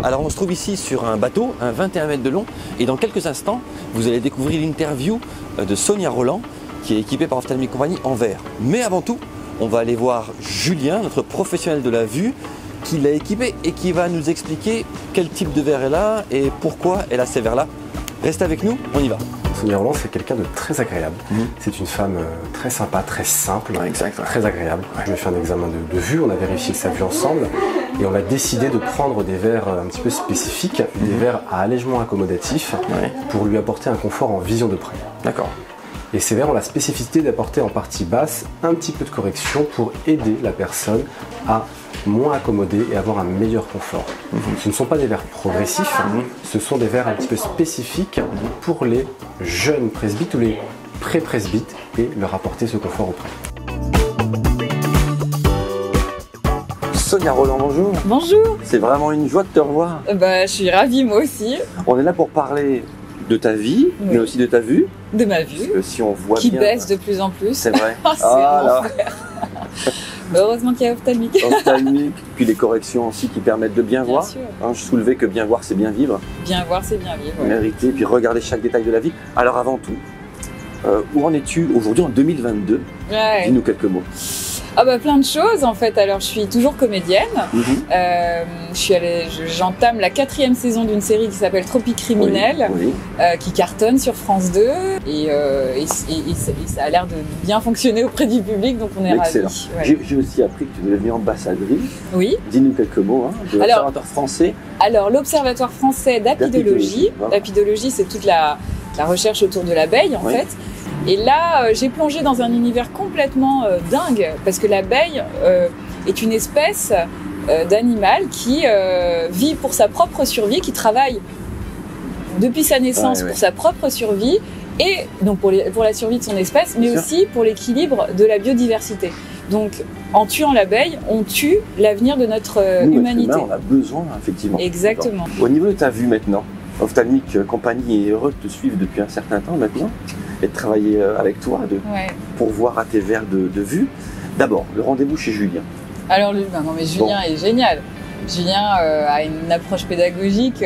Alors on se trouve ici sur un bateau, un 21 mètres de long, et dans quelques instants, vous allez découvrir l'interview de Sonia Roland, qui est équipée par Ophtalmic Company en verre. Mais avant tout, on va aller voir Julien, notre professionnel de la vue, qui l'a équipé et qui va nous expliquer quel type de verre elle a et pourquoi elle a ces verres-là. Restez avec nous, on y va. Sonia Roland, c'est quelqu'un de très agréable. C'est une femme très sympa, très simple, très agréable. Je lui ai fait un examen de vue, on a vérifié sa vue ensemble et on a décidé de prendre des verres un petit peu spécifiques, des verres à allègement accommodatif pour lui apporter un confort en vision de près. D'accord. Et ces verres ont la spécificité d'apporter en partie basse un petit peu de correction pour aider la personne à moins accommoder et avoir un meilleur confort. Ce ne sont pas des verres progressifs, ce sont des verres un petit peu spécifiques pour les jeunes presbytes ou les pré-presbytes et leur apporter ce confort auprès. Sonia Roland, bonjour. Bonjour. C'est vraiment une joie de te revoir. Je suis ravie moi aussi. On est là pour parler de ta vie, mais aussi de ta vue. De ma vue. Parce que si on voit qui bien, baisse de plus en plus. C'est vrai. C'est l'enfer. Heureusement qu'il y a Ophtalmic. Ophtalmic, puis les corrections aussi qui permettent de bien voir. Sûr. Je soulevais que bien voir, c'est bien vivre. Bien voir, c'est bien vivre. Ouais. Mériter, puis regarder chaque détail de la vie. Alors avant tout, où en es-tu aujourd'hui en 2022 ? Dis-nous quelques mots. Plein de choses en fait. Alors je suis toujours comédienne. J'entame la 4e saison d'une série qui s'appelle Tropique Criminel, qui cartonne sur France 2 et ça a l'air de bien fonctionner auprès du public, donc on est ravis. Ouais. J'ai aussi appris que tu devais devenir ambassadrice. Oui. Dis-nous quelques mots de l'Observatoire français. Alors l'Observatoire français d'apidologie. L'apidologie, c'est toute la recherche autour de l'abeille en fait. Et là, j'ai plongé dans un univers complètement dingue, parce que l'abeille est une espèce d'animal qui vit pour sa propre survie, qui travaille depuis sa naissance pour sa propre survie, et donc pour la survie de son espèce, mais aussi pour l'équilibre de la biodiversité. Donc, en tuant l'abeille, on tue l'avenir de notre humanité. On a besoin, effectivement. Exactement. Au niveau de ta vue maintenant, Ophtalmic Company est heureux de te suivre depuis un certain temps maintenant et de travailler avec toi pour voir à tes verres de vue. D'abord, le rendez-vous chez Julien. Alors, Julien est génial. Julien a une approche pédagogique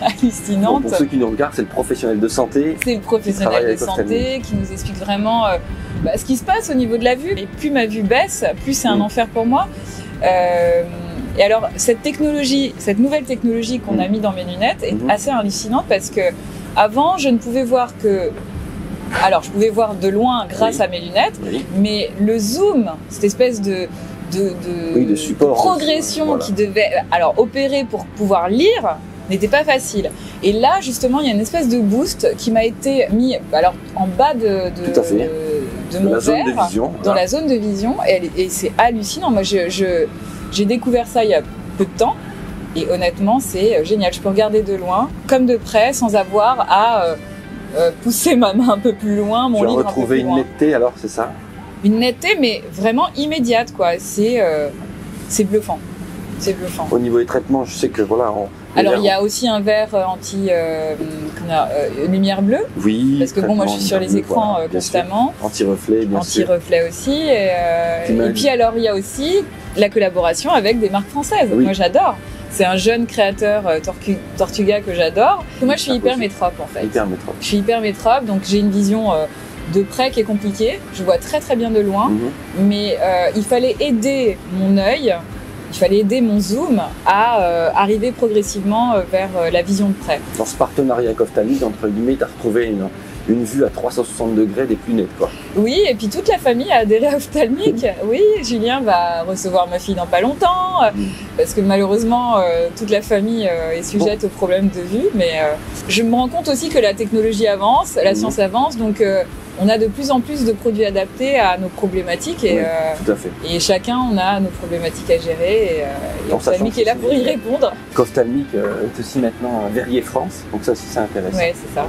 hallucinante. Pour ceux qui nous regardent, c'est le professionnel de santé. C'est le professionnel de santé qui nous explique vraiment ce qui se passe au niveau de la vue. Et plus ma vue baisse, plus c'est un enfer pour moi. Et alors, cette nouvelle technologie qu'on a mis dans mes lunettes est assez hallucinante parce que avant, je ne pouvais voir que... Alors, je pouvais voir de loin grâce à mes lunettes, mais le zoom, cette espèce de support, progression qui devait opérer pour pouvoir lire, n'était pas facile. Et là, justement, il y a une espèce de boost qui m'a été mis en bas de mon verre, dans la zone de vision, et c'est hallucinant. Moi, j'ai découvert ça il y a peu de temps, et honnêtement, c'est génial. Je peux regarder de loin, comme de près, sans avoir à pousser ma main un peu plus loin, mon livre un peu plus loin. Tu as retrouvé une netteté alors, c'est ça ? Une netteté, mais vraiment immédiate, quoi. C'est bluffant. C'est bluffant. Au niveau des traitements, je sais que alors il y a aussi un verre lumière bleue. Oui. Parce que moi je suis sur les écrans constamment. Anti-reflet, bien sûr. Anti-reflet aussi. Et puis alors il y a aussi la collaboration avec des marques françaises. Oui. Moi j'adore. C'est un jeune créateur Tortuga que j'adore. Moi je suis hyper métrope en fait. Hyper métrope. Je suis hyper métrope, donc j'ai une vision de près qui est compliquée. Je vois très très bien de loin, mais il fallait aider mon œil. Il fallait aider mon zoom à arriver progressivement vers la vision de près. Dans ce partenariat avec Ophtalmic, entre guillemets, tu as retrouvé une vue à 360 degrés des plus nettes, quoi. Oui, et puis toute la famille a adhéré à Ophtalmic. Oui, Julien va recevoir ma fille dans pas longtemps, parce que malheureusement, toute la famille est sujette aux problèmes de vue. Mais je me rends compte aussi que la technologie avance, la science avance, donc on a de plus en plus de produits adaptés à nos problématiques. Et, tout à fait. Et chacun, on a nos problématiques à gérer, et Ophtalmic est là pour y répondre. Ophtalmic est aussi maintenant Verrier France, donc ça aussi c'est intéressant. Oui, c'est ça.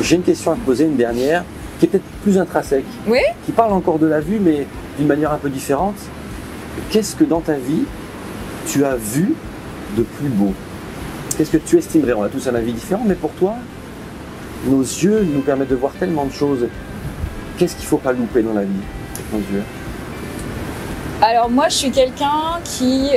J'ai une question à te poser, une dernière, qui est peut-être plus intrinsèque, qui parle encore de la vue, mais d'une manière un peu différente. Qu'est-ce que dans ta vie, tu as vu de plus beau? Qu'est-ce que tu estimerais? On a tous un avis différent, mais pour toi, nos yeux nous permettent de voir tellement de choses. Qu'est-ce qu'il ne faut pas louper dans la vie avec nos yeux? Alors moi, je suis quelqu'un qui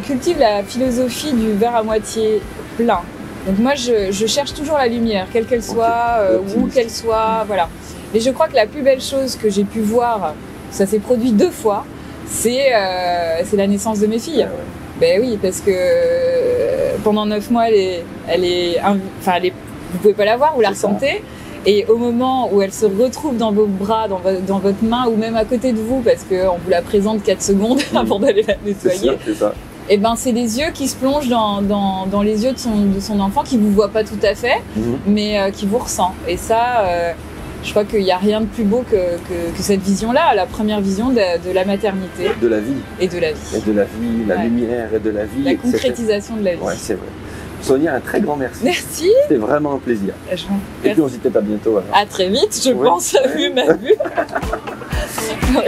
cultive la philosophie du verre à moitié plein. Donc moi, je cherche toujours la lumière, quelle qu'elle soit, où qu'elle soit, voilà. Et je crois que la plus belle chose que j'ai pu voir, ça s'est produit 2 fois, c'est la naissance de mes filles. Ah ouais. Ben oui, parce que pendant 9 mois, vous pouvez pas la voir, vous la ressentez. Et au moment où elle se retrouve dans vos bras, dans votre main, ou même à côté de vous, parce qu'on vous la présente 4 secondes avant d'aller la nettoyer, c'est ça. et ben c'est les yeux qui se plongent dans les yeux de son enfant, qui vous voit pas tout à fait, mais qui vous ressent. Et ça, je crois qu'il n'y a rien de plus beau que cette vision-là, la première vision de la maternité. De la vie. Et de la vie. Et de la vie, la lumière et de la vie. La concrétisation de la vie. Ouais, c'est vrai. Sonia, un très grand merci. Merci. C'était vraiment un plaisir. Et puis on se dit peut-être à bientôt. Alors. À très vite, je pense, vu ma vue. Ouais.